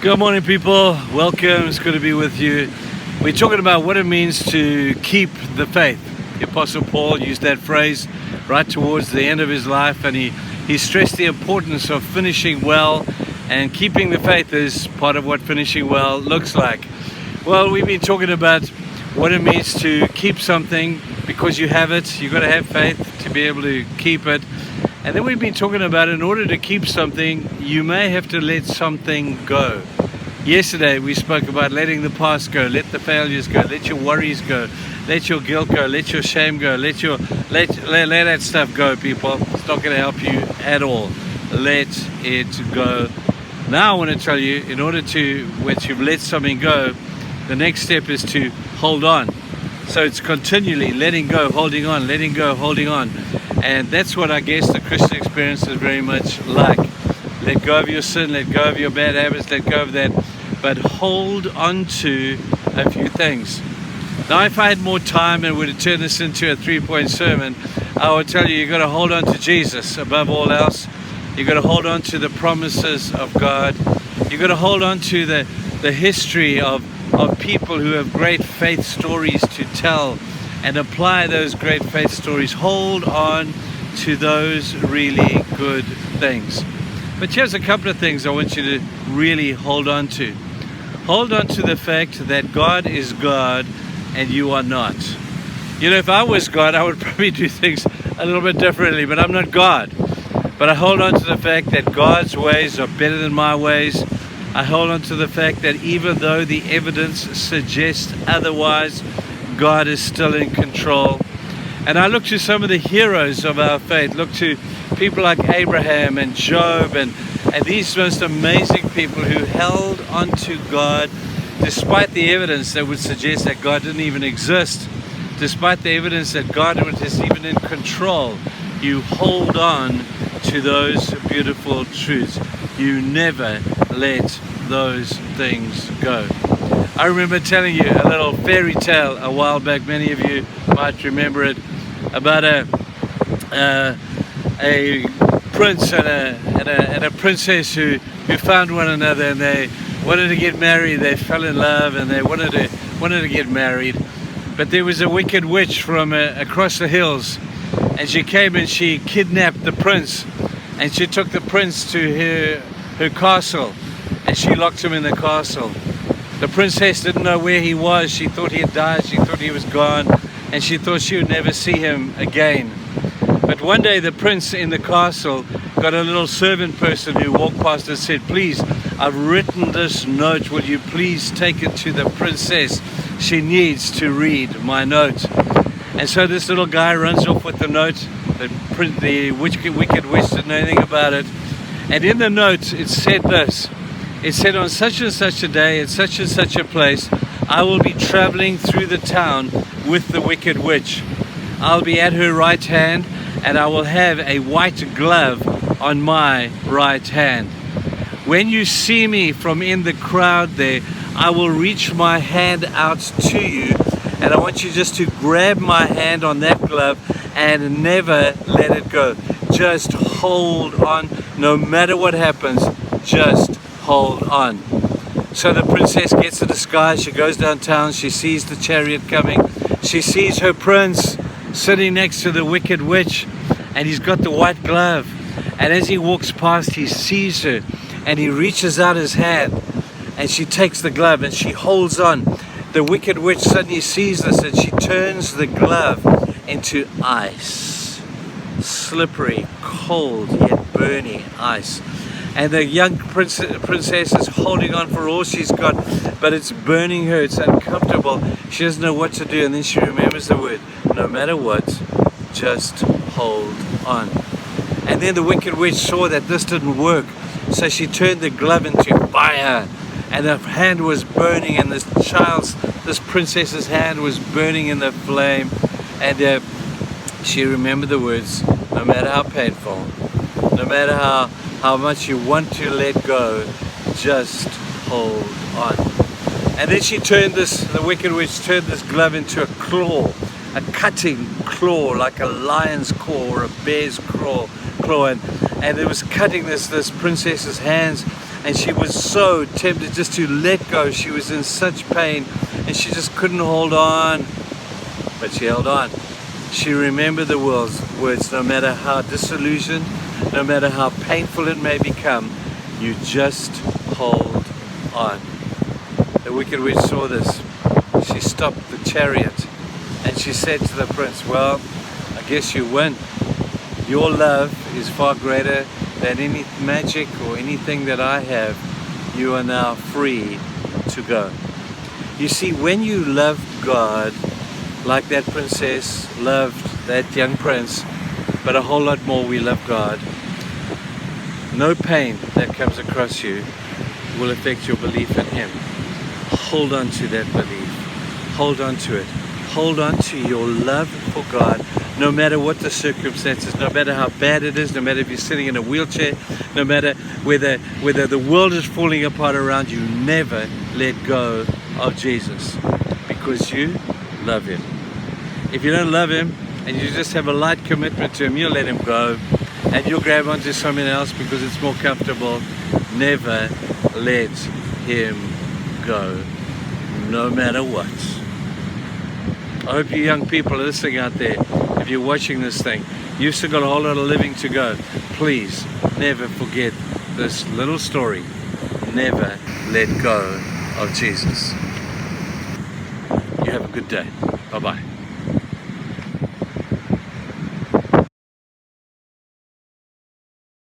Good morning, people. Welcome. It's good to be with you. We're talking about what it means to keep the faith. The Apostle Paul used that phrase right towards the end of his life, and he stressed the importance of finishing well, and keeping the faith is part of what finishing well looks like. Well, we've been talking about what it means to keep something because you have it. You've got to have faith to be able to keep it. And then we've been talking about in order to keep something, you may have to let something go. Yesterday we spoke about letting the past go, let the failures go, let your worries go, let your guilt go, let your shame go, let that stuff go, people. It's not going to help you at all. Let it go. Now I want to tell you, in order to, once you've let something go, the next step is to hold on. So it's continually letting go, holding on, letting go, holding on. And that's what I guess the Christian experience is very much like. Let go of your sin, let go of your bad habits, let go of that, but hold on to a few things. Now, if I had more time and would have turned this into a 3-point sermon, I would tell you, you've got to hold on to Jesus above all else. You've got to hold on to the promises of God. You've got to hold on to the history of people who have great faith stories to tell, and apply those great faith stories. Hold on to those really good things. But here's a couple of things I want you to really hold on to. Hold on to the fact that God is God and you are not. You know, if I was God, I would probably do things a little bit differently, but I'm not God. But I hold on to the fact that God's ways are better than my ways. I hold on to the fact that even though the evidence suggests otherwise, God is still in control. And I look to some of the heroes of our faith. Look to people like Abraham and Job and these most amazing people who held on to God despite the evidence that would suggest that God didn't even exist, despite the evidence that God was even in control. You hold on to those beautiful truths. You never let those things go. I remember telling you a little fairy tale a while back. Many of you might remember it, about a prince and a princess who found one another, and they wanted to get married. They fell in love and they wanted to get married. But there was a wicked witch from across the hills, and she came and she kidnapped the prince, and she took the prince to her castle, and she locked him in the castle. The princess didn't know where he was. She thought he had died. She thought he was gone, and she thought she would never see him again. But one day the prince in the castle got a little servant person who walked past and said, "Please, I've written this note. Will you please take it to the princess? She needs to read my note." And so this little guy runs off with the note. The wicked witch didn't know anything about it. And in the note it said this. It said, "On such and such a day, at such and such a place, I will be traveling through the town with the wicked witch. I'll be at her right hand, and I will have a white glove on my right hand. When you see me from in the crowd there, I will reach my hand out to you, and I want you just to grab my hand on that glove and never let it go. Just hold on, no matter what happens, just hold on." So the princess gets a disguise. She goes downtown. She sees the chariot coming. She sees her prince sitting next to the wicked witch, and he's got the white glove. And as he walks past, he sees her, and he reaches out his hand, and she takes the glove and she holds on. The wicked witch suddenly sees this, and she turns the glove into ice. Slippery, cold, yet burning ice. And the young princess is holding on for all she's got, but it's burning her, it's uncomfortable. She doesn't know what to do, and then she remembers the word, no matter what, just hold on. And then the wicked witch saw that this didn't work, so she turned the glove into fire, and her hand was burning, and this princess's hand was burning in the flame, and she remembered the words, no matter how painful, no matter how much you want to let go, just hold on. And then the wicked witch turned this glove into a claw, a cutting claw, like a lion's claw or a bear's claw, and it was cutting this princess's hands, and she was so tempted just to let go. She was in such pain and she just couldn't hold on, but she held on. She remembered the words, no matter how disillusioned, no matter how painful it may become, you just hold on. The wicked witch saw this. She stopped the chariot and she said to the prince, well, I guess you win. Your love is far greater than any magic or anything that I have. You are now free to go. You see, when you love God, like that princess loved that young prince, but a whole lot more we love God, no pain that comes across you will affect your belief in Him. Hold on to that belief. Hold on to it. Hold on to your love for God, no matter what the circumstances, no matter how bad it is, no matter if you're sitting in a wheelchair, no matter whether the world is falling apart around you. Never let go of Jesus, because you love Him. If you don't love Him and you just have a light commitment to Him, you'll let Him go and you'll grab onto something else because it's more comfortable. Never let Him go, no matter what. I hope you young people are listening out there. If you're watching this thing, you've still got a whole lot of living to go. Please never forget this little story. Never let go of Jesus. You have a good day. Bye-bye.